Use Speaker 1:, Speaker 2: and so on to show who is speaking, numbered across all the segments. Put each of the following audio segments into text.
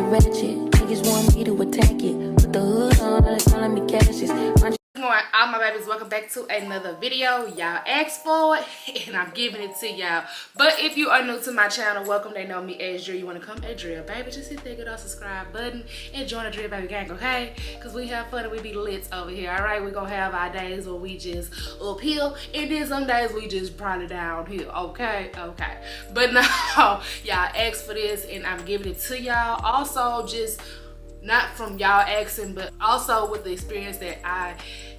Speaker 1: ratchet. Niggas want me to attack it. Put the hood on, they're calling me Cassius.
Speaker 2: Good morning, all my babies. Welcome back to another video. Y'all asked for it, and I'm giving it to y'all. But if you are new to my channel, welcome. They know me as Drill. You want to come at Drill, baby? Just hit that good old subscribe button and join the Drill Baby gang, okay? Because we have fun and we be lit over here, all right? We're going to have our days where we just uphill, and then some days we just probably downhill, okay? Okay. But no, y'all asked for this, and I'm giving it to y'all. Also, just not from y'all asking, but also with the experience that I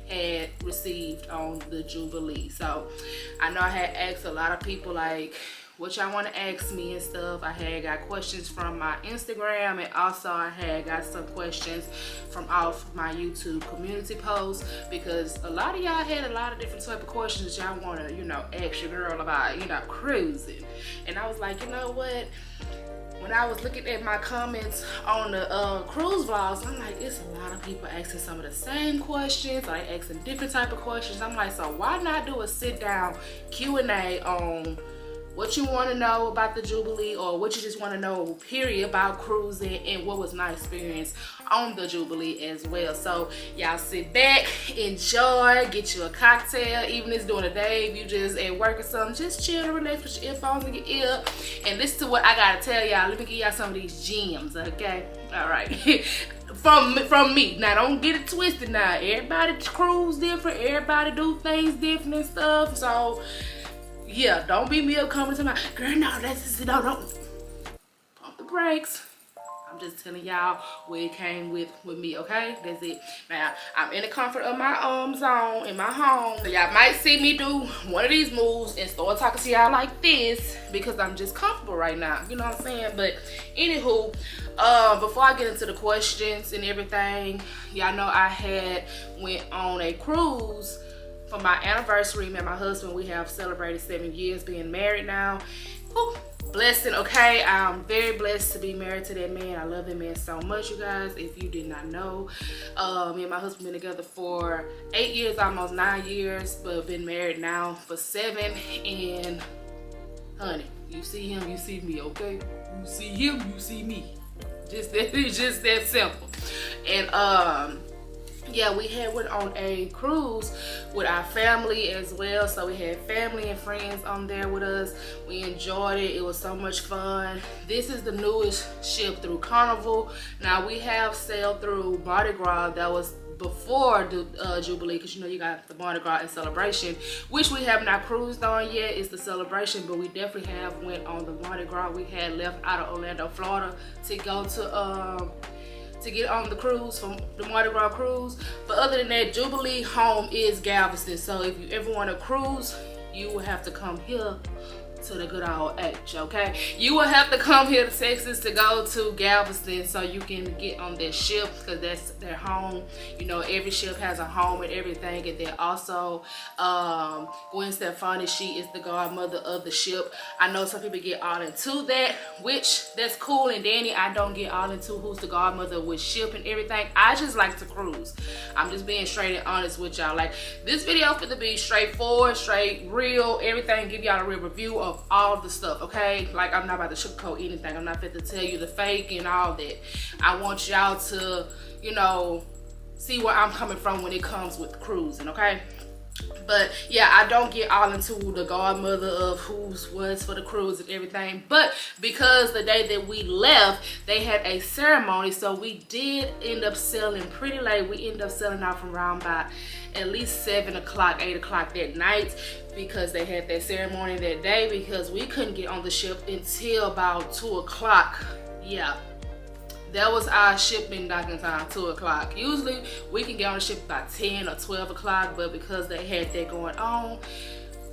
Speaker 2: had received on the Jubilee. So I know I had asked a lot of people like what y'all want to ask me and stuff. I had got questions from my Instagram, and also I had got some questions from off my YouTube community posts, because a lot of y'all had a lot of different type of questions y'all want to, you know, ask your girl about, you know, cruising. And I was like, you know what, when I was looking at my comments on the cruise vlogs, I'm like, it's a lot of people asking some of the same questions, like asking different type of questions. I'm like, so why not do a sit down Q&A on what you want to know about the Jubilee, or what you just want to know, period, about cruising, and what was my experience on the Jubilee as well. So y'all sit back, enjoy, get you a cocktail, even if it's during the day, if you just at work or something, just chill and relax with your earphones in your ear and listen to what I gotta tell y'all. Let me give y'all some of these gems, okay? All right. from me. Now don't get it twisted. Now everybody cruise different, everybody do things different and stuff. So yeah, don't beat me up coming to my girl. No, that's no, don't pump the brakes. I'm just telling y'all where it came with me, okay? That's it. Now, I'm in the comfort of my zone, in my home. So y'all might see me do one of these moves and start talking to y'all like this, because I'm just comfortable right now. You know what I'm saying? But anywho, before I get into the questions and everything, y'all know I had went on a cruise for my anniversary. Me and my husband, we have celebrated 7 years being married now. Whew. Blessing, okay? I'm very blessed to be married to that man. I love that man so much, you guys. If you did not know, me and my husband been together for 8 years, almost 9 years, but been married now for 7. And honey, you see him, you see me, okay? You see him, you see me. Just that, it's just that simple. And yeah, we went on a cruise with our family as well. So we had family and friends on there with us. We enjoyed it. It was so much fun. This is the newest ship through Carnival. Now we have sailed through Mardi Gras. That was before the Jubilee, because you know you got the Mardi Gras and Celebration, which we have not cruised on yet. It's the Celebration, but we definitely have went on the Mardi Gras. We had left out of Orlando, Florida to go to get on the cruise, from the Mardi Gras cruise. But other than that, Jubilee home is Galveston. So if you ever want to cruise, you will have to come here to the good old H, okay? You will have to come here to Texas to go to Galveston so you can get on that ship, because that's their home. You know, every ship has a home and everything. And then also Gwen Stefani, she is the godmother of the ship. I know some people get all into that, which that's cool. And Danny, I don't get all into who's the godmother with ship and everything. I just like to cruise. I'm just being straight and honest with y'all. Like, this video is going to be straightforward, straight, real, everything. Give y'all a real review of all the stuff, okay? Like, I'm not about to sugarcoat anything. I'm not fit to tell you the fake and all that. I want y'all to, you know, see where I'm coming from when it comes with cruising, okay? But yeah, I don't get all into the godmother of who's was for the cruise and everything. But because the day that we left, they had a ceremony, so we did end up sailing pretty late. We ended up sailing out from around by at least 7 o'clock, 8 o'clock that night, because they had that ceremony that day, because we couldn't get on the ship until about 2 o'clock. Yeah. That was our shipping docking time, 2 o'clock. Usually we can get on the ship about 10 or 12 o'clock, but because they had that going on,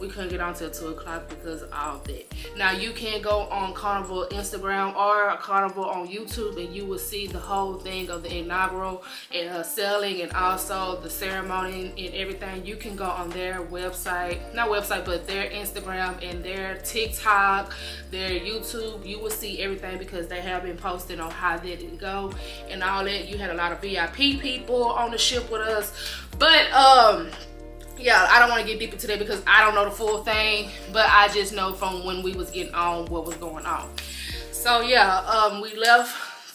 Speaker 2: we couldn't get on till 2 o'clock because of all that. Now you can go on Carnival Instagram or Carnival on YouTube, and you will see the whole thing of the inaugural and sailing, and also the ceremony and everything. You can go on their website, not website, but their Instagram and their TikTok, their YouTube. You will see everything, because they have been posting on how they did go and all that. You had a lot of VIP people on the ship with us, but yeah, I don't want to get deep into that because I don't know the full thing, but I just know from when we was getting on what was going on. So yeah, we left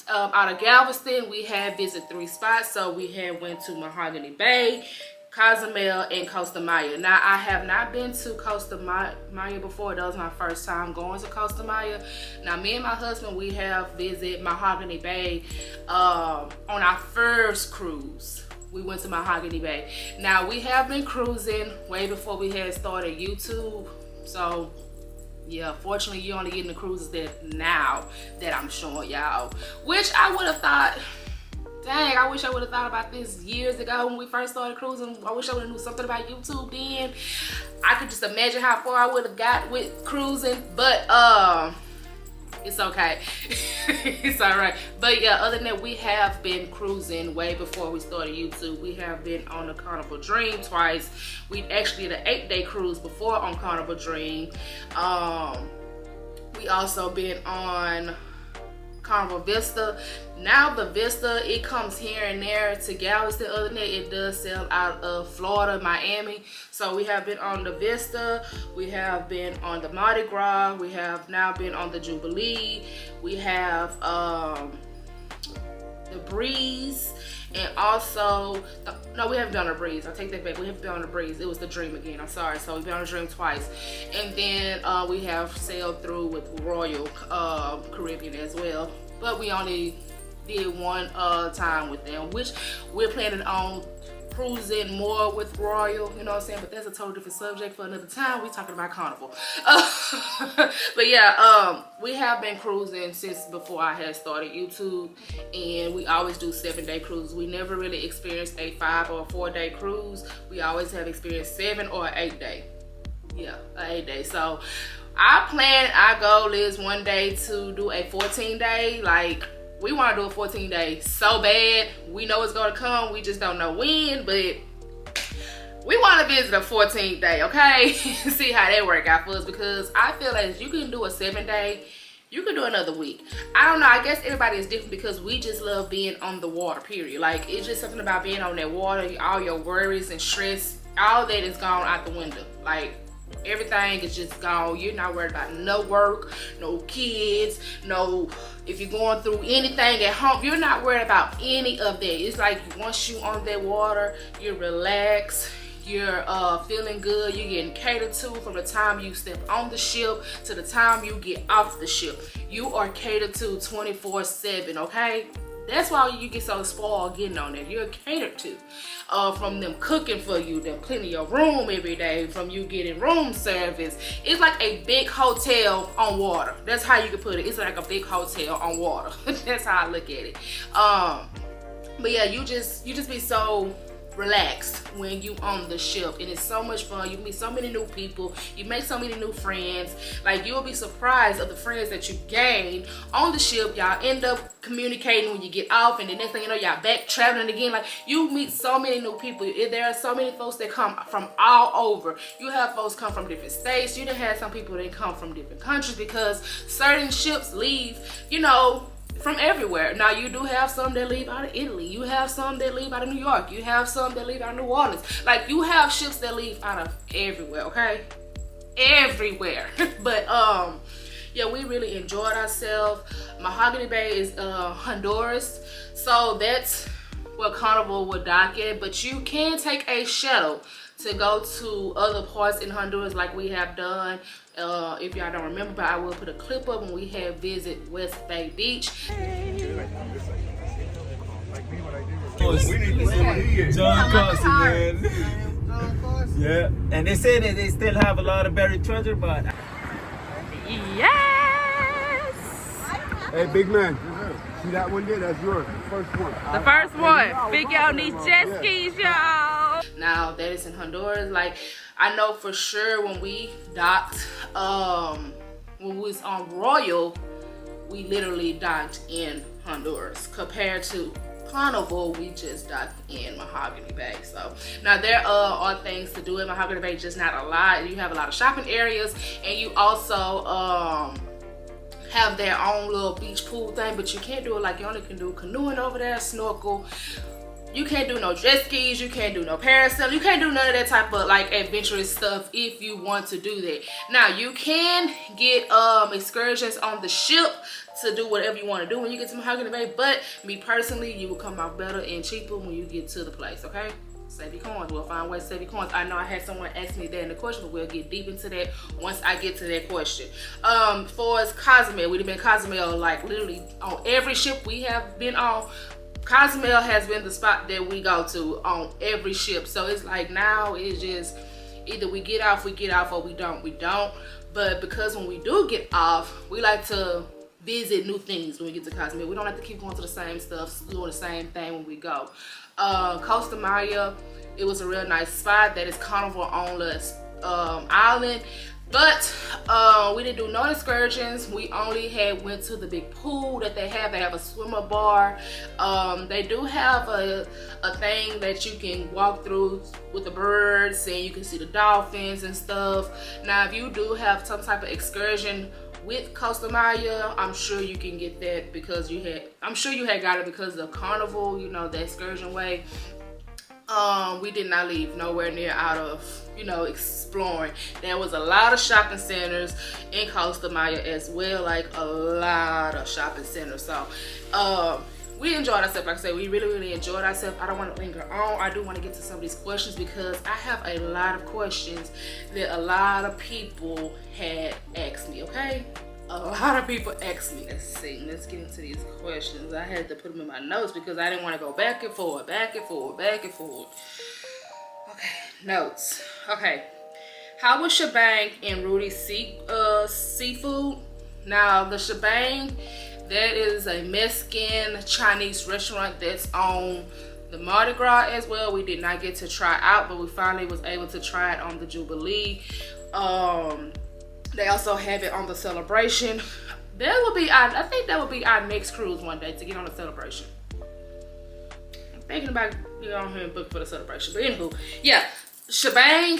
Speaker 2: Out of Galveston, we had visited 3 spots. So we had went to Mahogany Bay, Cozumel, and Costa Maya. Now, I have not been to Costa Maya before. That was my first time going to Costa Maya. Now, me and my husband, we have visited Mahogany Bay on our first cruise. We went to Mahogany Bay. Now, we have been cruising way before we had started YouTube. So, yeah, fortunately, you're only getting the cruises that now that I'm showing y'all. Which I would have thought... Dang, I wish I would have thought about this years ago when we first started cruising. I wish I would have knew something about YouTube then. I could just imagine how far I would have got with cruising, but it's okay. It's all right. But yeah, other than that, we have been cruising way before we started YouTube. We have been on the Carnival Dream twice. We actually did an 8-day cruise before on Carnival Dream. We also been on Carnival Vista. Now the Vista, it comes here and there to Galveston. Other than that, it does sell out of Florida, Miami. So we have been on the Vista, we have been on the Mardi Gras, we have now been on the Jubilee, we have the Breeze, and also no, we haven't been on the Breeze. I take that back. We haven't been on the Breeze. It was the Dream again. I'm sorry. So we've been on the Dream twice, and then we have sailed through with Royal Caribbean as well. But we only did one time with them, which we're planning on cruising more with Royal, you know what I'm saying? But that's a totally different subject for another time. We talking about Carnival. But yeah, we have been cruising since before I had started YouTube, and we always do 7-day cruises. We never really experienced a 5 or a 4-day cruise. We always have experienced 7 or 8-day. Yeah, an 8-day. So our goal is one day to do a 14-day. Like, we want to do a 14-day so bad. We know it's going to come. We just don't know when, but we want to visit a 14th day, okay? See how that work out for us, because I feel like you can do a 7-day, you can do another week. I don't know. I guess everybody is different because we just love being on the water, period. Like, it's just something about being on that water. All your worries and stress, all that is gone out the window. Like, everything is just gone. You're not worried about no work, no kids, no, if you're going through anything at home, you're not worried about any of that. It's like once you're on that water, you're relaxed, you're feeling good, you're getting catered to from the time you step on the ship to the time you get off the ship. You are catered to 24/7, okay? That's why you get so spoiled getting on there. You're catered to. From them cooking for you, them cleaning your room every day, from you getting room service. It's like a big hotel on water. That's how you can put it. It's like a big hotel on water. That's how I look at it. But yeah, you just be so relaxed when you on the ship, and it's so much fun. You meet so many new people, you make so many new friends. Like, you'll be surprised of the friends that you gain on the ship. Y'all end up communicating when you get off, and the next thing you know, y'all back traveling again. Like, you meet so many new people. There are so many folks that come from all over. You have folks come from different states. You done had some people that come from different countries, because certain ships leave, you know, from everywhere. Now, you do have some that leave out of Italy. You have some that leave out of New York. You have some that leave out of New Orleans. Like, you have ships that leave out of everywhere, okay? Everywhere. But yeah, we really enjoyed ourselves. Mahogany Bay is Honduras, so that's where Carnival would dock at. But you can take a shuttle to go to other parts in Honduras, like we have done. If y'all don't remember, but I will put a clip up when we have visit West Bay Beach.
Speaker 3: John Carson, man. Yeah, and they say that they still have a lot of buried treasure, but
Speaker 2: Yes!
Speaker 4: Hey, big man. See that one there? That's yours. The first one.
Speaker 2: The first one. Big y'all need jet skis, y'all. Now, that is in Honduras. Like, I know for sure when we docked, when we was on Royal, we literally docked in Honduras. Compared to Carnival, we just docked in Mahogany Bay. So now there are things to do in Mahogany Bay, just not a lot. You have a lot of shopping areas, and you also have their own little beach pool thing, but you can't do it like you only can do canoeing over there, snorkel, you can't do no jet skis, you can't do no parasail, you can't do none of that type of like adventurous stuff if you want to do that. Now you can get excursions on the ship to do whatever you want to do when you get to Mahogany Bay, but me personally, you will come out better and cheaper when you get to the place, okay? Save your coins. We'll find ways to save your coins. I know I had someone ask me that in the question, but we'll get deep into that once I get to that question. For as Cozumel, we've been Cozumel like literally on every ship we have been on. Cozumel has been the spot that we go to on every ship. So it's like now it's just either we get off, or we don't. But because when we do get off, we like to visit new things when we get to Cozumel. We don't have to keep going to the same stuff, doing the same thing when we go. Costa Maya, it was a real nice spot. That is Carnival on island. But we didn't do no excursions. We only went to the big pool that they have. They have a swimmer bar. They do have a thing that you can walk through with the birds and you can see the dolphins and stuff. Now, if you do have some type of excursion with Costa Maya, I'm sure you can get that because I'm sure you had got it because of Carnival, you know, the excursion way. We did not leave nowhere near out of, you know, exploring. There was a lot of shopping centers in Costa Maya as well, like a lot of shopping centers. So we enjoyed ourselves. Like I said, we really enjoyed ourselves. I don't want to linger on. I do want to get to some of these questions because I have a lot of questions that a lot of people had asked me, okay? A lot of people asked me. Let's see. Let's get into these questions. I had to put them in my notes because I didn't want to go back and forth. Okay, notes. Okay. How was Shebang and Rudy's seafood? Now, the Shebang, that is a Mexican Chinese restaurant that's on the Mardi Gras as well. We did not get to try out, but we finally was able to try it on the Jubilee. They also have it on the Celebration. I think that would be our next cruise one day, to get on the Celebration. I'm thinking about getting on here and book for the Celebration. But anywho, yeah, Shebang,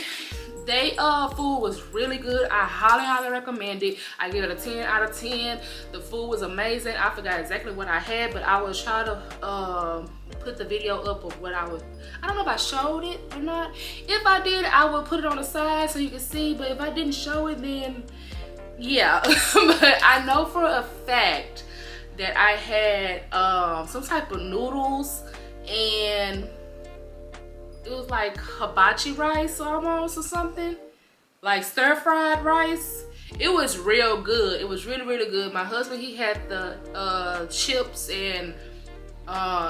Speaker 2: they food was really good. I highly recommend it. I give it a 10 out of 10. The food was amazing. I forgot exactly what I had, but I will try to put the video up of what I don't know if I showed it or not. If I did, I will put it on the side so you can see, but if I didn't show it, then yeah. But I know for a fact that I had some type of noodles, and it was like hibachi rice almost or something, like stir-fried rice. It was real good. It was really good. My husband, he had the chips and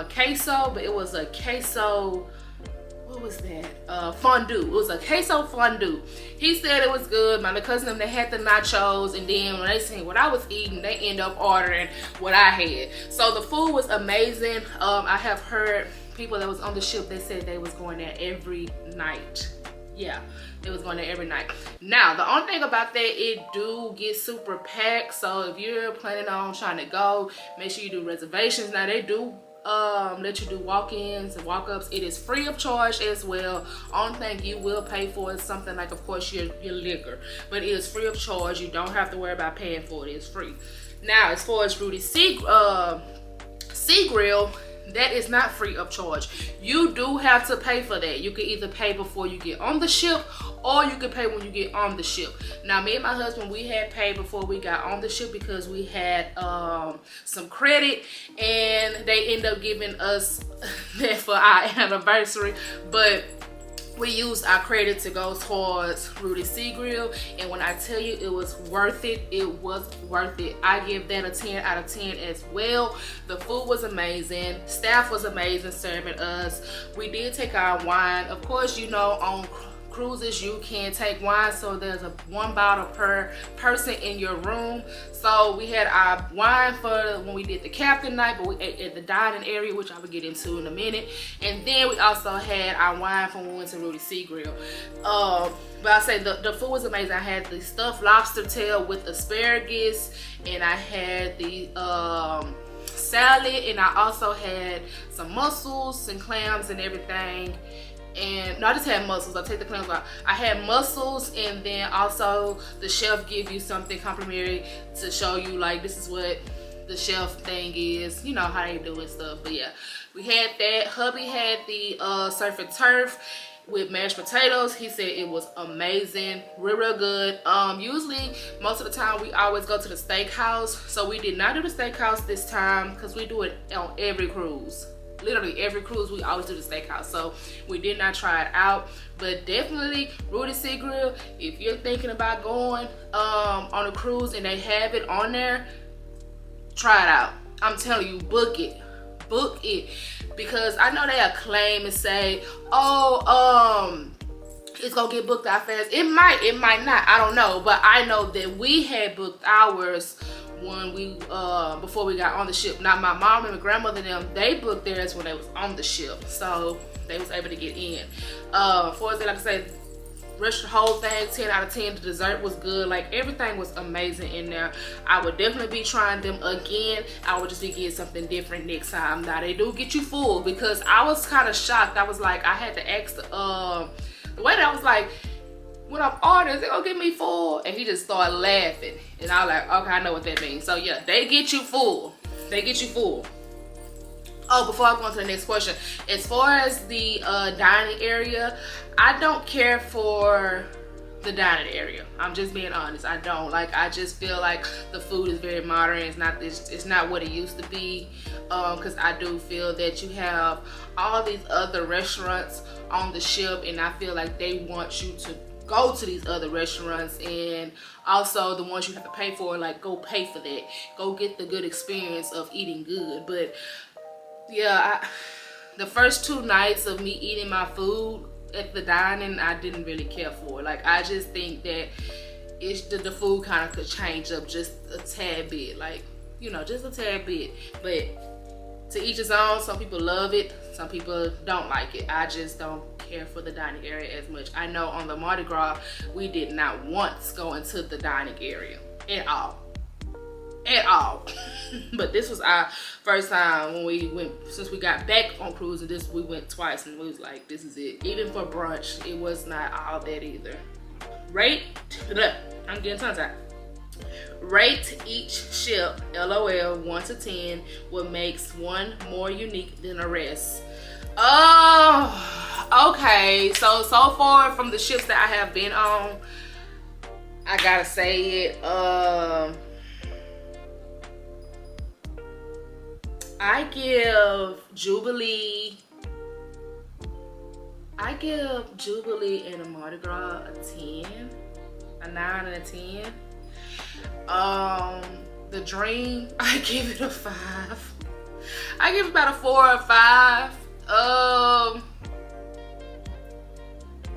Speaker 2: queso, but it was a queso, what was that? Fondue. It was a queso fondue. He said it was good. My cousin, they had the nachos, and then when they seen what I was eating, they end up ordering what I had. So the food was amazing. I have heard people that was on the ship, they said they was going there every night. Yeah, they was going there every night. Now, the only thing about that, it do get super packed. So if you're planning on trying to go, make sure you do reservations. Now, they do let you do walk-ins and walk-ups. It is free of charge as well. Only thing you will pay for is something like, of course, your liquor, but it is free of charge. You don't have to worry about paying for it. It's free. Now, as far as Rudy's Sea Grill, that is not free of charge. You do have to pay for that. You can either pay before you get on the ship, or you can pay when you get on the ship. Now, me and my husband, we had paid before we got on the ship because we had some credit, and they end up giving us that for our anniversary. But we used our credit to go towards Rudy's Sea Grill, and when I tell you it was worth it, it was worth it. I give that a 10 out of 10 as well. The food was amazing. Staff was amazing serving us. We did take our wine. Of course, you know, on cruises you can take wine, so there's one bottle per person in your room. So we had our wine for when we did the captain night, but we ate at the dining area, which I will get into in a minute. And then we also had our wine from when we went to Rudy's Sea Grill. But I say the food was amazing. I had the stuffed lobster tail with asparagus, and I had the salad, and I also had some mussels and clams and everything. And no, I just had mussels. I'll take the clams out. I had mussels, and then also the chef give you something complimentary to show you, like, this is what the shelf thing is, you know how they do and stuff. But yeah, we had that. Hubby had the surf and turf with mashed potatoes. He said it was amazing, real good. Usually most of the time we always go to the steakhouse, so we did not do the steakhouse this time because we do it on every cruise. Literally every cruise we always do the steakhouse, so we did not try it out. But definitely Rudy Sea Grill, if you're thinking about going on a cruise and they have it on there, try it out. I'm telling you, book it, because I know they claim and say, oh, it's gonna get booked out fast. It might not, I don't know. But I know that we had booked ours when we before we got on the ship. Now my mom and my grandmother them, they booked theirs when they was on the ship, so they was able to get in. For us, like I said, restaurant, whole thing 10 out of 10. The dessert was good, like everything was amazing in there. I would definitely be trying them again. I would just be getting something different next time. Now they do get you full, because I was kind of shocked. I was like, I had to ask the waiter, I was like, when I'm ordering, they're gonna get me full, and he just started laughing, and I was like, okay, I know what that means. So yeah, they get you full. Oh, before I go on to the next question, as far as the dining area, I don't care for the dining area. I'm just being honest. I don't. Like, I just feel like the food is very modern. It's not what it used to be. Because I do feel that you have all these other restaurants on the ship, and I feel like they want you to go to these other restaurants, and also the ones you have to pay for, like, go pay for that. Go get the good experience of eating good. But yeah, the first 2 nights of me eating my food at the dining, I didn't really care for. Like, I just think that the food kind of could change up just a tad bit, like, you know, just a tad bit. But to each his own. Some people love it, some people don't like it. I just don't care for the dining area as much. I know on the Mardi Gras, we did not once go into the dining area at all. But this was our first time when we went, since we got back on cruise, and we went twice, and we was like, this is it. Even for brunch, it was not all that either. I'm getting tongue tied. Rate each ship, LOL, 1 to 10. What makes one more unique than the rest? Oh, okay. So far from the ships that I have been on, I gotta say it. I give Jubilee and a Mardi Gras a 10, a 9 and a 10. The Dream, I give it a 5. I give it about a 4 or 5.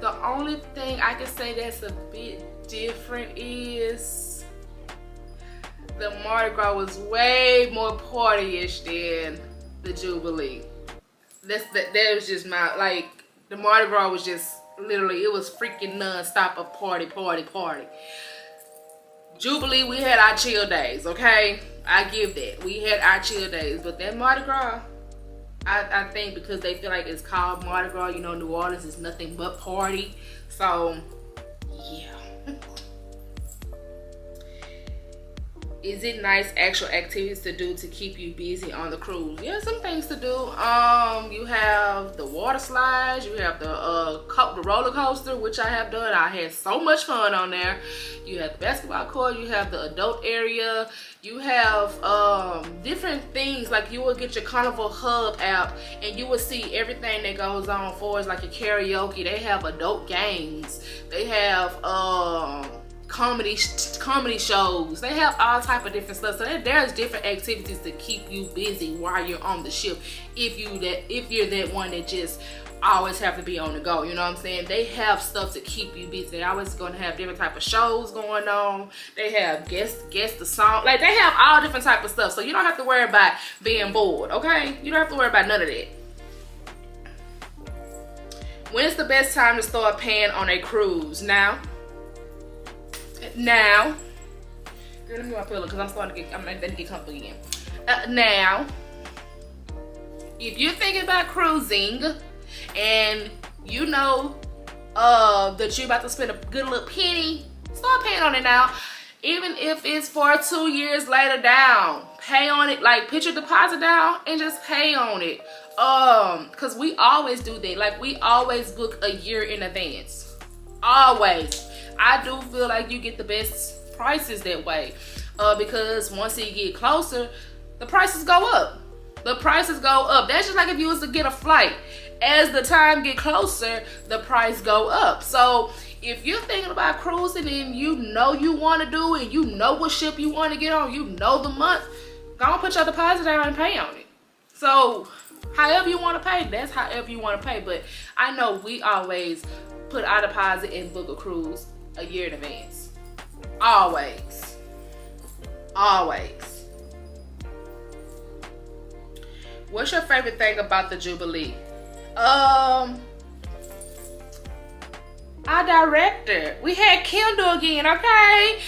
Speaker 2: The only thing I can say that's a bit different is the Mardi Gras was way more party-ish than the Jubilee. That was just my, like, the Mardi Gras was just literally, it was freaking non-stop of party. Jubilee, we had our chill days, okay? I give that. We had our chill days. But that Mardi Gras, I think because they feel like it's called Mardi Gras, you know, New Orleans is nothing but party. So, yeah. Is it nice actual activities to do to keep you busy on the cruise? Yeah, some things to do. You have the water slides, you have the roller coaster, which I have done. I had so much fun on there. You have the basketball court, you have the adult area, you have different things. Like, you will get your Carnival Hub app and you will see everything that goes on for us, like your karaoke. They have adult games. They have comedy shows. They have all type of different stuff. So there's different activities to keep you busy while you're on the ship. If you're that one that just always have to be on the go, you know what I'm saying? They have stuff to keep you busy. They always gonna have different type of shows going on. They have guest the song. Like, they have all different type of stuff. So you don't have to worry about being bored, okay? You don't have to worry about none of that. When's the best time to start paying on a cruise? Now, girl, let me move my pillow because I'm letting it get comfortable again. Now, if you're thinking about cruising and you know that you're about to spend a good little penny, start paying on it now. Even if it's for 2 years later down, pay on it, like put your deposit down and just pay on it. Cause we always do that. Like we always book a year in advance. Always. I do feel like you get the best prices that way. Because once you get closer, the prices go up. The prices go up. That's just like if you was to get a flight. As the time get closer, the price go up. So if you're thinking about cruising and you know you want to do it, you know what ship you want to get on, you know the month, go and put your deposit down and pay on it. So however you want to pay, that's however you want to pay. But I know we always put our deposit and book a cruise a year in advance. Always. Always. What's your favorite thing about the Jubilee? Our director. We had Kendall again, okay?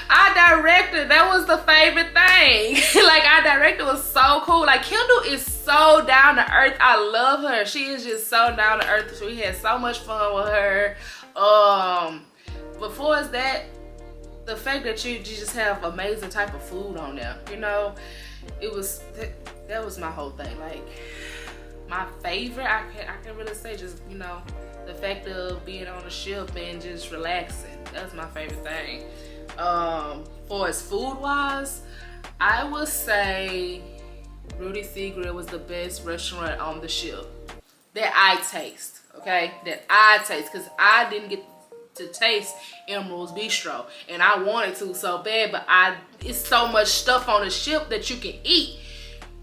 Speaker 2: Our director, that was the favorite thing. Like, our director was so cool. Like, Kendall is so down to earth. I love her. She is just so down to earth. We had so much fun with her. Before is that, the fact that you just have amazing type of food on there, you know, it was, that was my whole thing. Like, my favorite, I can really say, just, you know, the fact of being on the ship and just relaxing. That's my favorite thing. For as food wise, I would say Rudy Sea Grill was the best restaurant on the ship that I taste. Okay, that I taste, because I didn't get to taste Emerald's Bistro, and I wanted to so bad, but it's so much stuff on the ship that you can eat.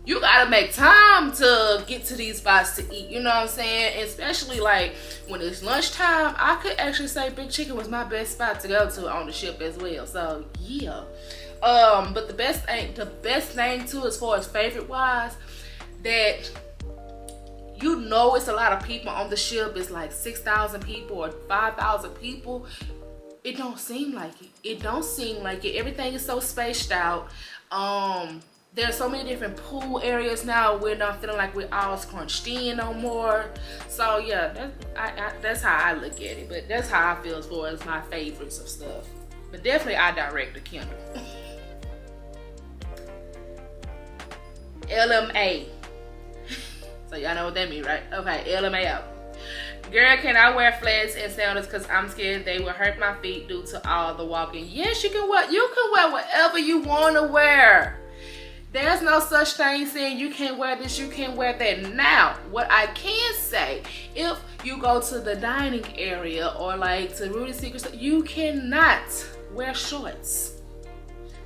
Speaker 2: You gotta make time to get to these spots to eat, you know what I'm saying? Especially like when it's lunchtime, I could actually say Big Chicken was my best spot to go to on the ship as well. So yeah. But the best thing too, as far as favorite wise, that you know it's a lot of people on the ship. It's like 6,000 people or 5,000 people. It don't seem like it. It don't seem like it. Everything is so spaced out. There's so many different pool areas now. We're not feeling like we're all scrunched in no more. So yeah, that's how I look at it. But that's how I feel as far as my favorites of stuff. But definitely I direct the Kendall. LMA. So y'all know what that means, right? Okay, LMAO. Girl, can I wear flats and sandals because I'm scared they will hurt my feet due to all the walking? Yes, you can wear whatever you want to wear. There's no such thing saying you can't wear this, you can't wear that. Now, what I can say, if you go to the dining area or like to Rudy's Secret, you cannot wear shorts.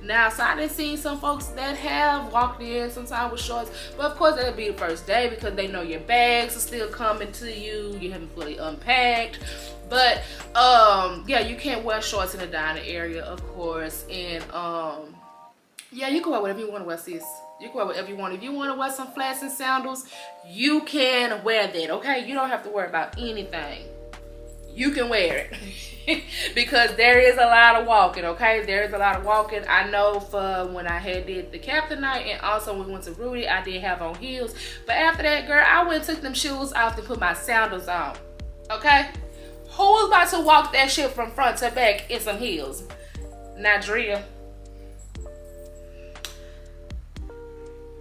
Speaker 2: Now, so I done seen some folks that have walked in sometimes with shorts, but of course that'll be the first day because they know your bags are still coming to you, you haven't fully unpacked. But yeah, you can't wear shorts in the dining area, of course. And yeah, you can wear whatever you want to wear, sis. You can wear whatever you want. If you want to wear some flats and sandals, you can wear that, okay? You don't have to worry about anything. You can wear it. Because there is a lot of walking, okay? There is a lot of walking. I know for when I did the captain night and also when we went to Rudy, I did have on heels. But after that, girl, I went and took them shoes off and put my sandals on, okay? Who was about to walk that shit from front to back in some heels? Not Drea.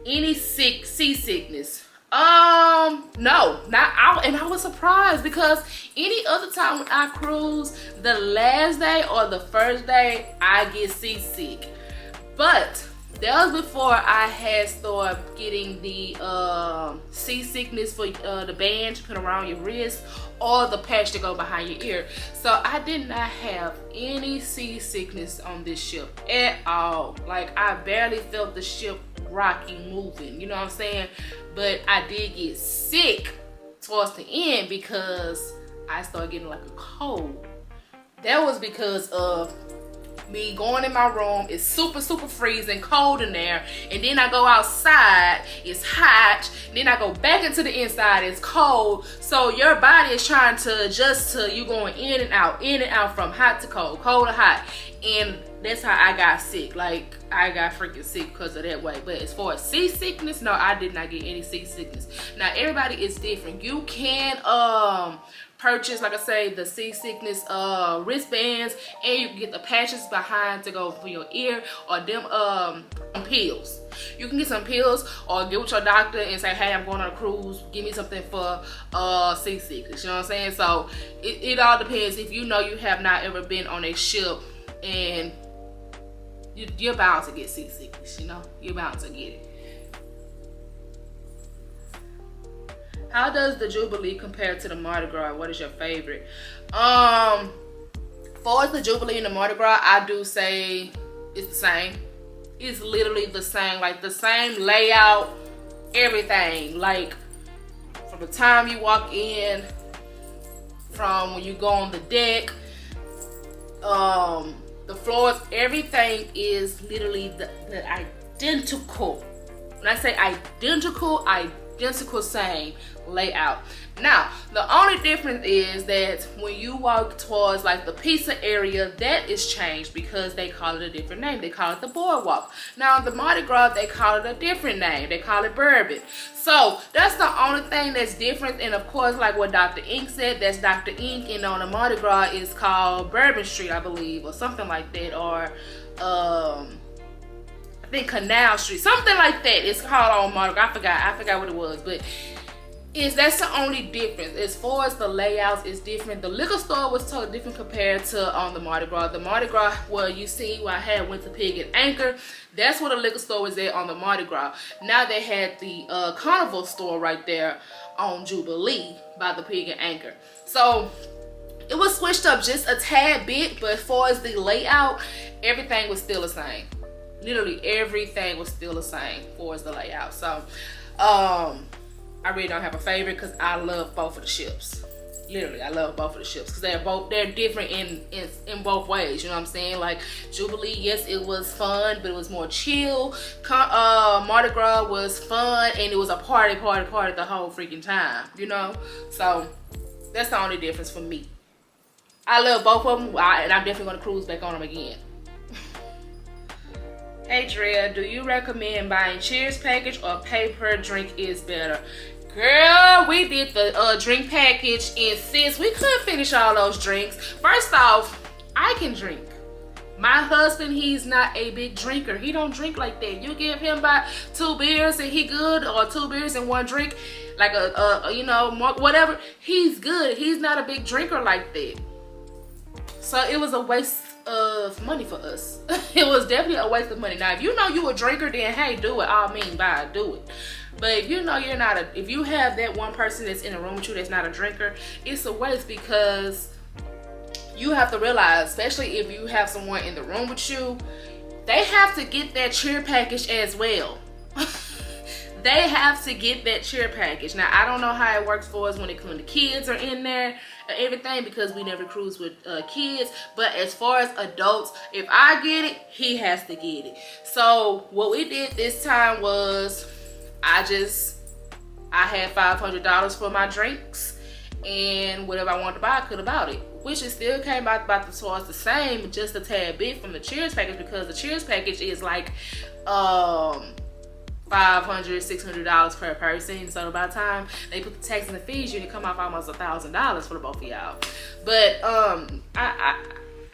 Speaker 2: Any seasickness? No, not out. And I was surprised because any other time when I cruise, the last day or the first day, I get seasick. But that was before I had started getting the seasickness for the band to put around your wrist or the patch to go behind your ear. So I did not have any seasickness on this ship at all. Like, I barely felt the ship rocking, moving, you know what I'm saying? But I did get sick towards the end because I started getting like a cold. That was because of me going in my room. It's super freezing cold in there, and then I go outside, it's hot, and then I go back into the inside, it's cold. So your body is trying to adjust to you going in and out from hot to cold, cold to hot. And that's how I got sick. Like, I got freaking sick because of that way. But as far as seasickness, no, I did not get any seasickness. Now, everybody is different. You can purchase, like I say, the Seasickness wristbands, and you can get the patches behind to go for your ear, or them pills. You can get some pills or get with your doctor and say, hey, I'm going on a cruise, give me something for seasickness. You know what I'm saying? So it all depends. If you know you have not ever been on a ship and you're bound to get seasickness, you know, you're bound to get it. How does the Jubilee compare to the Mardi Gras? What is your favorite? For the Jubilee and the Mardi Gras, I do say it's the same. It's literally the same, like the same layout, everything. Like from the time you walk in, from when you go on the deck, the floors, everything is literally the identical. When I say identical same layout. Now, the only difference is that when you walk towards like the pizza area, that is changed because they call it a different name. They call it the boardwalk. Now, the Mardi Gras, they call it a different name. They call it bourbon. So that's the only thing that's different. And of course, like what Dr. Ink said, that's Dr. Ink, and on the Mardi Gras is called Bourbon Street, I believe, or something like that, or I think Canal Street, something like that. It's called on Mardi Gras. I forgot what it was, but that's the only difference. As far as the layouts is different. The liquor store was totally different compared to on the Mardi Gras. The Mardi Gras, where you see where I had went to Pig and Anchor, that's where the liquor store was at on the Mardi Gras. Now they had the Carnival store right there on Jubilee by the Pig and Anchor. So it was switched up just a tad bit, but as far as the layout, everything was still the same. Literally everything was still the same for the layout. So I really don't have a favorite because I love both of the ships. Literally, I love both of the ships because they're different in both ways. You know what I'm saying? Like Jubilee, yes, it was fun, but it was more chill. Mardi Gras was fun, and it was a party the whole freaking time. You know, so that's the only difference for me. I love both of them, and I'm definitely gonna cruise back on them again. Hey Drea, do you recommend buying Cheers package or pay per drink is better? Girl, we did the drink package, and sis, we couldn't finish all those drinks. First off, I can drink. My husband, he's not a big drinker. He don't drink like that. You give him about 2 beers and he good, or 2 beers and 1 drink, like you know, whatever. He's good. He's not a big drinker like that. So it was a waste of money for us. It was definitely a waste of money. Now, if you know you a drinker, then hey, do it. All means by do it. But if you know you're not if you have that one person that's in the room with you that's not a drinker, it's a waste, because you have to realize, especially if you have someone in the room with you, they have to get that cheer package as well. They have to get that cheer package. Now, I don't know how it works for us when the kids are in there and everything, because we never cruise with kids. But as far as adults, if I get it, he has to get it. So what we did this time was I had $500 for my drinks, and whatever I wanted to buy, I could have bought it. Which it still came out about the same, just a tad bit from the Cheers package, because the Cheers package is like $500, $600 per person. So by the time they put the tax and the fees, you can come off almost $1,000 for the both of y'all. But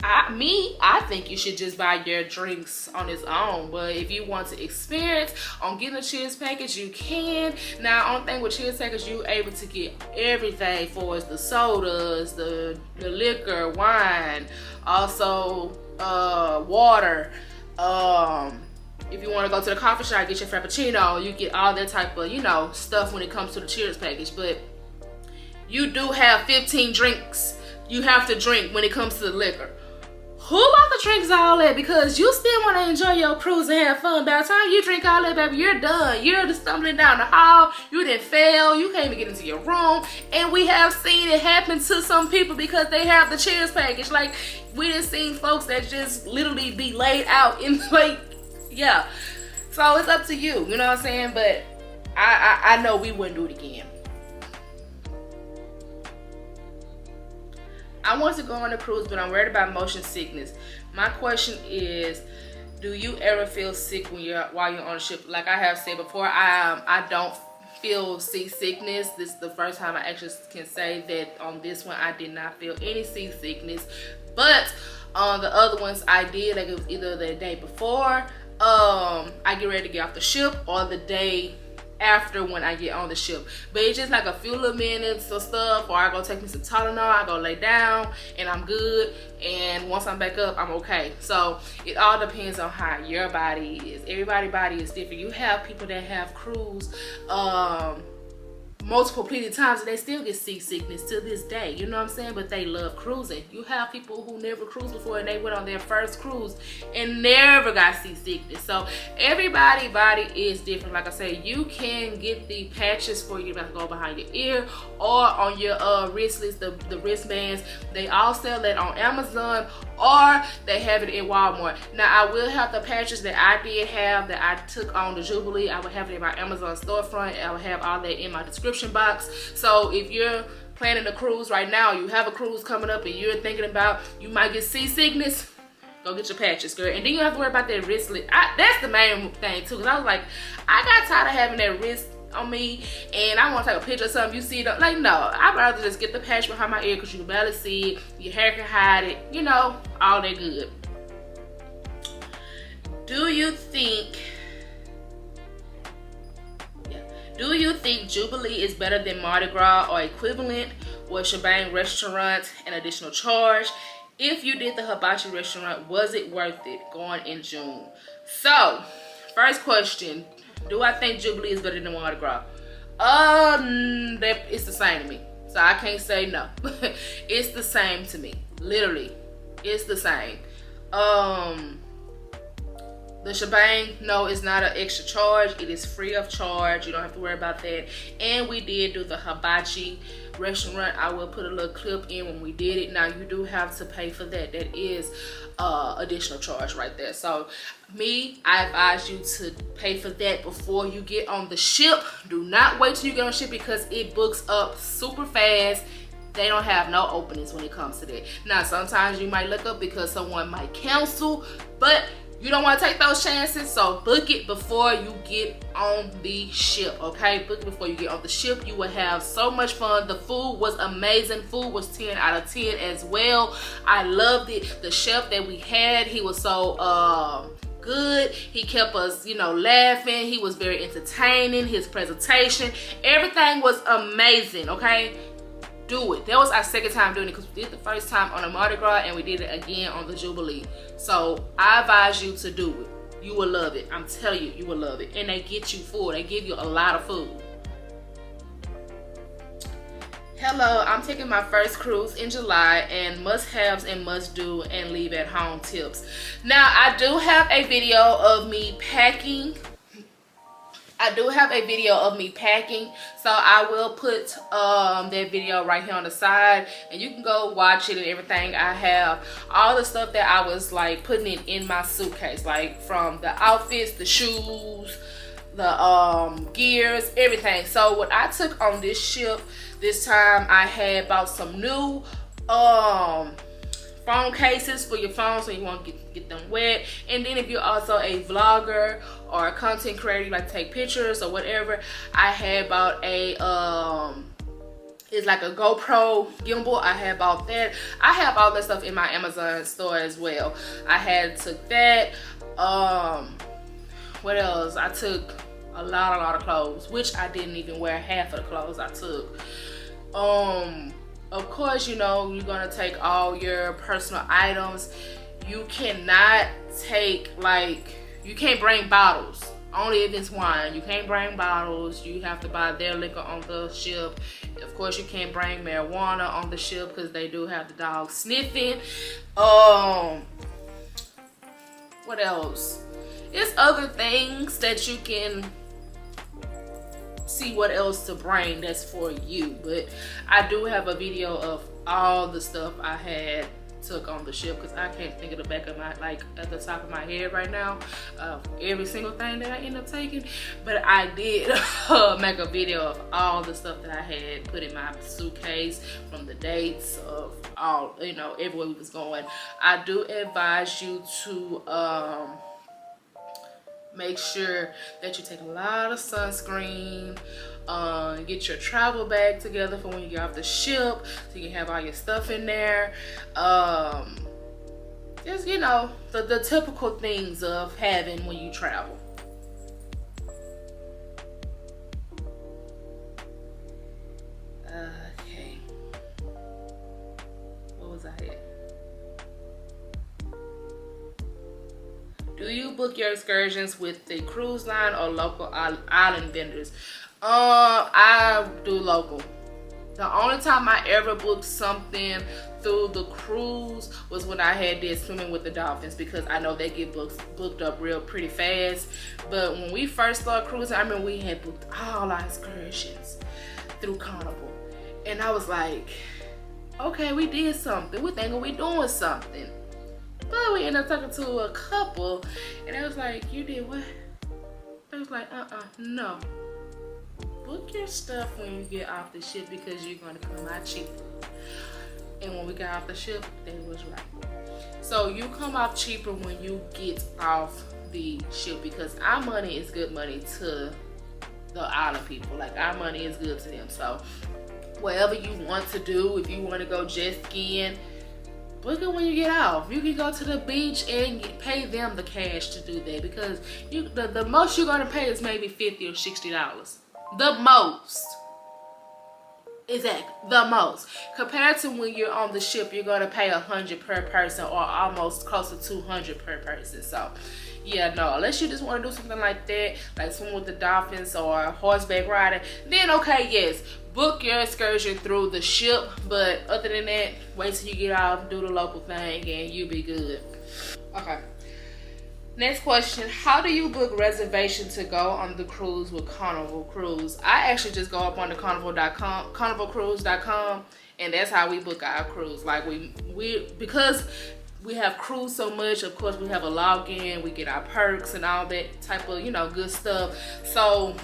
Speaker 2: I think you should just buy your drinks on its own. But if you want to experience on getting the Cheers package, you can. Now, only thing with Cheers package, you're able to get everything for us: the sodas, the liquor, wine, also water. If you want to go to the coffee shop, get your Frappuccino, you get all that type of, you know, stuff when it comes to the Cheers package. But you do have 15 drinks you have to drink when it comes to the liquor. Who about to drink all that? Because you still want to enjoy your cruise and have fun. By the time you drink all that, baby, you're done. You're just stumbling down the hall. You didn't fail. You can't even get into your room. And we have seen it happen to some people because they have the Cheers package. Like, we done seen folks that just literally be laid out in, like, yeah. So it's up to you. You know what I'm saying? But I know we wouldn't do it again. I want to go on a cruise, but I'm worried about motion sickness. My question is, do you ever feel sick while you're on a ship? Like I have said before, I don't feel seasickness. This is the first time I actually can say that on this one I did not feel any seasickness. But on the other ones I did, like it was either the day before I get ready to get off the ship or the day after when I get on the ship. But it's just like a few little minutes or stuff, or I go take me some Tylenol, I go lay down and I'm good, and once I'm back up I'm okay. So it all depends on how your body is. Everybody's body is different. You have people that have cruised multiple plenty times and they still get seasickness to this day, you know what I'm saying? But they love cruising. You have people who never cruised before and they went on their first cruise and never got seasickness. So everybody's body is different. Like I said, you can get the patches for you to go behind your ear or on your wristlets, the wristbands. They all sell that on Amazon or they have it in Walmart. Now I will have the patches that I did have that I took on the Jubilee. I will have it in my Amazon storefront. I will have all that in my description box. So if you're planning a cruise right now, you have a cruise coming up and you're thinking about you might get seasickness, go get your patches, girl. And then you don't have to worry about that wristlet. That's the main thing too, because I was like, I got tired of having that wrist on me and I want to take a picture of something, you see it, like no, I'd rather just get the patch behind my ear because you can barely see it, your hair can hide it, you know, all that good. Do you think Jubilee is better than Mardi Gras or equivalent, or Shebang restaurant an additional charge? If you did the hibachi restaurant, was it worth it going in June? So first question, do I think Jubilee is better than Mardi Gras? It's the same to me, so I can't say no. It's the same to me, literally, it's the same. The Shebang, no, it's not an extra charge. It is free of charge. You don't have to worry about that. And we did do the hibachi restaurant. I will put a little clip in when we did it. Now you do have to pay for that. That is additional charge right there. So I advise you to pay for that before you get on the ship. Do not wait till you get on the ship because it books up super fast. They don't have no openings when it comes to that. Now sometimes you might look up because someone might cancel, but you don't want to take those chances, so book it before you get on the ship, okay? Book it before you get on the ship. You will have so much fun. The food was amazing. Food was 10 out of 10 as well. I loved it. The chef that we had, he was so good. He kept us, you know, laughing. He was very entertaining. His presentation, everything was amazing, okay? Do it. That was our second time doing it because we did the first time on the Mardi Gras and we did it again on the Jubilee. So I advise you to do it. You will love it. I'm telling you, you will love it. And they get you full. They give you a lot of food. Hello, I'm taking my first cruise in July and must-haves and must-do and leave at home tips. Now I do have a video of me packing. So I will put that video right here on the side and you can go watch it and everything. I have all the stuff that I was like putting in my suitcase, like from the outfits, the shoes, the gears, everything. So what I took on this ship this time, I had bought some new phone cases for your phone so you won't get them wet. And then if you're also a vlogger or a content creator, you like to take pictures or whatever, I had bought a it's like a GoPro gimbal. I had bought that. I have all that stuff in my Amazon store as well. I had took that. What else? I took a lot of clothes, which I didn't even wear half of the clothes I took. Of course, you know, you're gonna take all your personal items. You cannot take, like, you can't bring bottles. Only if it's wine. You can't bring bottles. You have to buy their liquor on the ship. Of course, you can't bring marijuana on the ship because they do have the dogs sniffing. What else? It's other things that you can see what else to bring that's for you, but I do have a video of all the stuff I had took on the ship because I can't think of the back of my, like at the top of my head right now, every single thing that I end up taking, but I did make a video of all the stuff that I had put in my suitcase, from the dates of all, you know, everywhere we was going. I do advise you to Make sure that you take a lot of sunscreen. Get your travel bag together for when you get off the ship, so you can have all your stuff in there. Just, you know, the typical things of having when you travel. Okay. What was I at? Do you book your excursions with the cruise line or local island vendors? I do local. The only time I ever booked something through the cruise was when I had did swimming with the dolphins, because I know they get booked up real pretty fast. But when we first started cruising, I remember we had booked all our excursions through Carnival. And I was like, okay, we did something. We thinking we doing something. But we ended up talking to a couple, and I was like, you did what? I was like, no. Book your stuff when you get off the ship, because you're gonna come out cheaper. And when we got off the ship, they was right. So you come off cheaper when you get off the ship, because our money is good money to the island people. Like, our money is good to them. So whatever you want to do, if you want to go jet skiing, book it when you get off. You can go to the beach and pay them the cash to do that, because the most you're gonna pay is maybe $50 or $60. The most. Exactly, the most. Compared to when you're on the ship, you're gonna pay $100 per person, or almost close to $200 per person. So yeah, no, unless you just want to do something like that, like swim with the dolphins or horseback riding, then okay, yes, book your excursion through the ship. But other than that, wait till you get off, do the local thing, and you'll be good. Okay. Next question, how do you book reservation to go on the cruise with Carnival Cruise? I actually just go up on the carnivalcruise.com, and that's how we book our cruise. Like, because we have cruise so much, of course we have a login, we get our perks and all that type of, you know, good stuff. So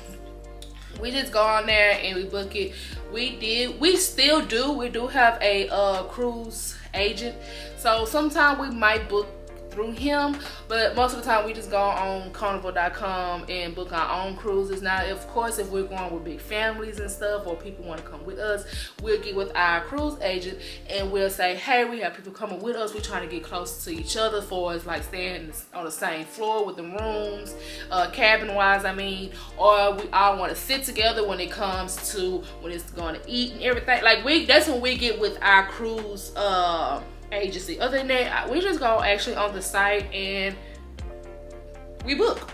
Speaker 2: we just go on there and we book it. We still do have a cruise agent, so sometimes we might book through him, but most of the time we just go on carnival.com and book our own cruises. Now, of course, if we're going with big families and stuff, or people want to come with us, we'll get with our cruise agent and we'll say, hey, we have people coming with us, we're trying to get close to each other, for us like staying on the same floor with the rooms, cabin wise, I mean, or we all want to sit together when it comes to when it's going to eat and everything. Like, that's when we get with our cruise agency. Other than that, we just go actually on the site and we book,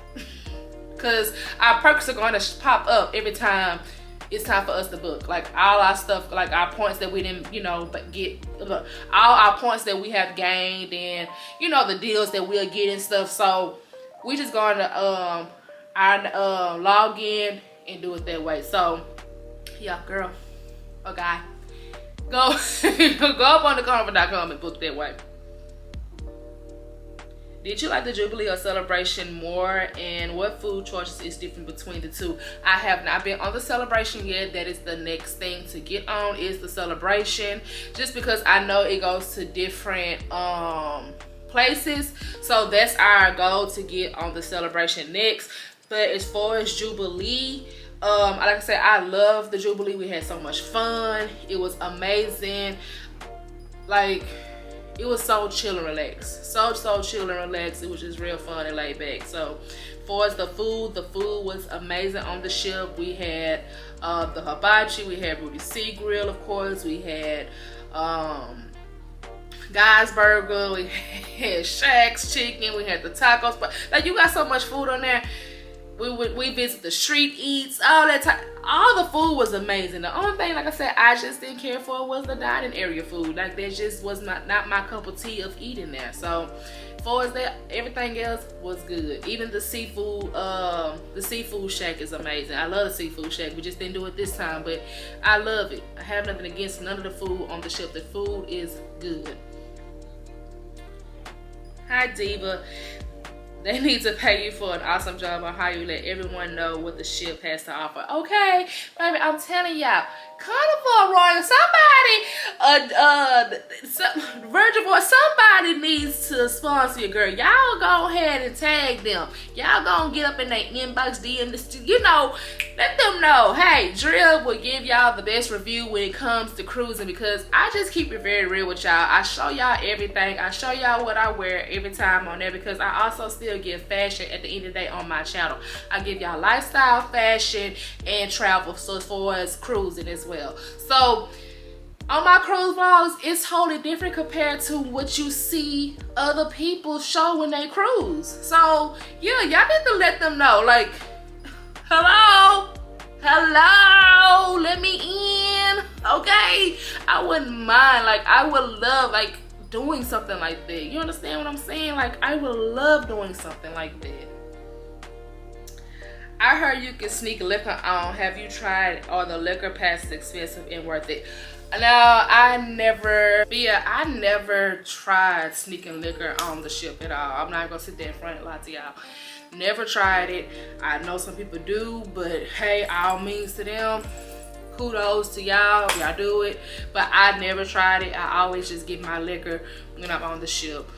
Speaker 2: because our perks are going to pop up every time it's time for us to book. Like, all our stuff, like our points that we didn't, you know, but get, all our points that we have gained, and you know, the deals that we'll get and stuff. So we just go on to our log in and do it that way. So yeah, girl or guy, go up on the carnival.com and book that way. Did you like the Jubilee or Celebration more, and what food choices is different between the two? I have not been on the Celebration yet. That is the next thing to get on, is the Celebration, just because I know it goes to different places. So that's our goal, to get on the Celebration next. But as far as Jubilee, like I said, I love the Jubilee. We had so much fun. It was amazing. Like, it was so chill and relaxed. So chill and relaxed. It was just real fun and laid back. So, far as the food was amazing on the ship. We had the hibachi. We had Rudy Sea Grill, of course. We had Guy's Burger. We had Shaq's Chicken. We had the tacos. But like, you got so much food on there. We visited the street eats, all that time. All the food was amazing. The only thing, like I said, I just didn't care for was the dining area food. Like, that just was not my cup of tea of eating there. So, as far as that, everything else was good. Even the seafood shack is amazing. I love the seafood shack. We just didn't do it this time, but I love it. I have nothing against none of the food on the ship. The food is good. Hi, Diva. They need to pay you for an awesome job on how you let everyone know what the ship has to offer. Okay, baby, I'm telling y'all, Carnival Royal, somebody, Virgin Boy, somebody needs to to sponsor you, girl, y'all go ahead and tag them. Y'all gonna get up in their inbox, DM this, you know, let them know, hey, Drill will give y'all the best review when it comes to cruising, because I just keep it very real with y'all. I show y'all everything. I show y'all what I wear every time on there, because I also still give fashion at the end of the day on my channel. I give y'all lifestyle, fashion, and travel, so as far as cruising as well. So on my cruise vlogs, it's totally different compared to what you see other people show when they cruise. So yeah, y'all need to let them know, like, hello, let me in, okay? I wouldn't mind, like, I would love, like, doing something like that. You understand what I'm saying? Like, I would love doing something like that. I heard you can sneak liquor on. Have you tried? Are the liquor passes expensive and worth it? Now, I never tried sneaking liquor on the ship at all. I'm not gonna sit there in front and lie to y'all. Never tried it. I know some people do, but hey, all means to them. Kudos to y'all, y'all do it. But I never tried it. I always just get my liquor when I'm on the ship.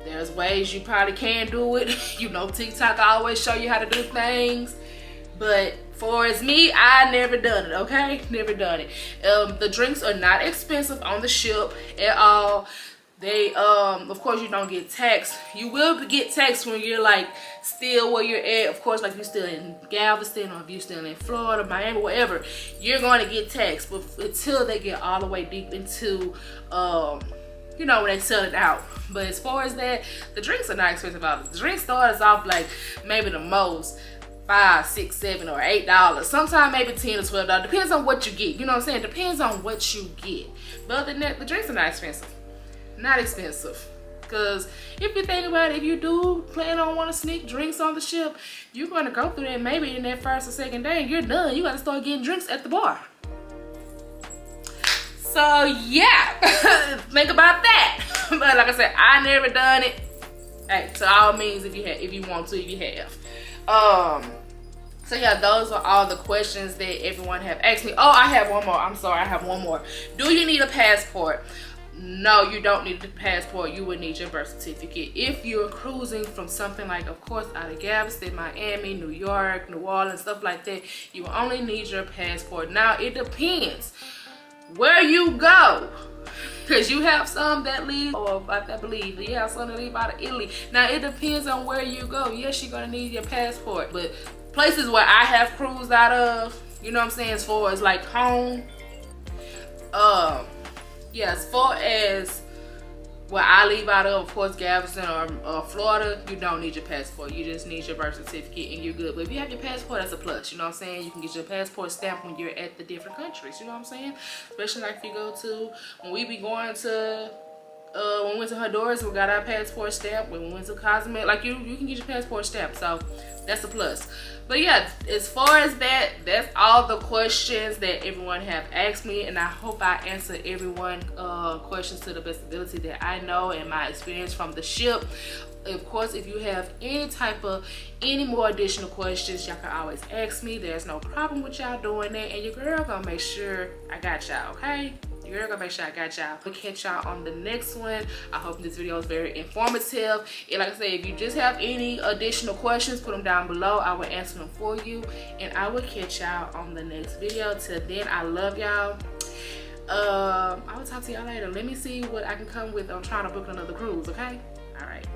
Speaker 2: There's ways you probably can do it. You know, TikTok always show you how to do things. But for as me, I never done it, okay? Never done it. The drinks are not expensive on the ship at all. They, of course, you don't get taxed. You will get taxed when you're like still where you're at. Of course, like you're still in Galveston, or if you're still in Florida, Miami, whatever, you're going to get taxed. But until they get all the way deep into, you know, when they sell it out. But as far as that, the drinks are not expensive at all. The drink starts off like maybe the most $5, $6, $7, or $8. Sometimes maybe $10 or $12. Depends on what you get. You know what I'm saying? Depends on what you get. But other than that, the drinks are not expensive. Not expensive. Because if you think about it, if you do plan on want to sneak drinks on the ship, you're going to go through that maybe in that first or second day, and you're done. You got to start getting drinks at the bar. So yeah, think about that. But like I said, I never done it. Hey, to all means, if you want to, you have. So yeah, those are all the questions that everyone have asked me. Oh, I have one more. I'm sorry, I have one more. Do you need a passport? No, you don't need a passport. You would need your birth certificate. If you're cruising from something like, of course, out of Galveston, Miami, New York, New Orleans, stuff like that, you will only need your passport. Now, it depends where you go, because you have some that leave, or I believe you have some that leave out of Italy. Now, it depends on where you go. Yes, you're gonna need your passport, but places where I have cruised out of, you know what I'm saying, as far as like home, yeah, as far as where I leave out of course, Galveston or Florida, you don't need your passport. You just need your birth certificate and you're good. But if you have your passport, that's a plus, you know what I'm saying? You can get your passport stamped when you're at the different countries, you know what I'm saying? Especially like if you go to, when we be going to, when we went to Honduras, we got our passport stamped. When we went to Cozumel, like you can get your passport stamped, so that's a plus. But yeah, as far as that, that's all the questions that everyone have asked me, and I hope I answered everyone questions to the best ability that I know and my experience from the ship. Of course, if you have any more additional questions, y'all can always ask me. There's no problem with y'all doing that, and your girl gonna make sure I got y'all, okay? Your girl gonna make sure I got y'all. We'll catch y'all on the next one. I hope this video is very informative. And like I said, if you just have any additional questions, put them down below. I will answer them for you. And I will catch y'all on the next video. Till then, I love y'all. I will talk to y'all later. Let me see what I can come with on trying to book another cruise, okay? All right.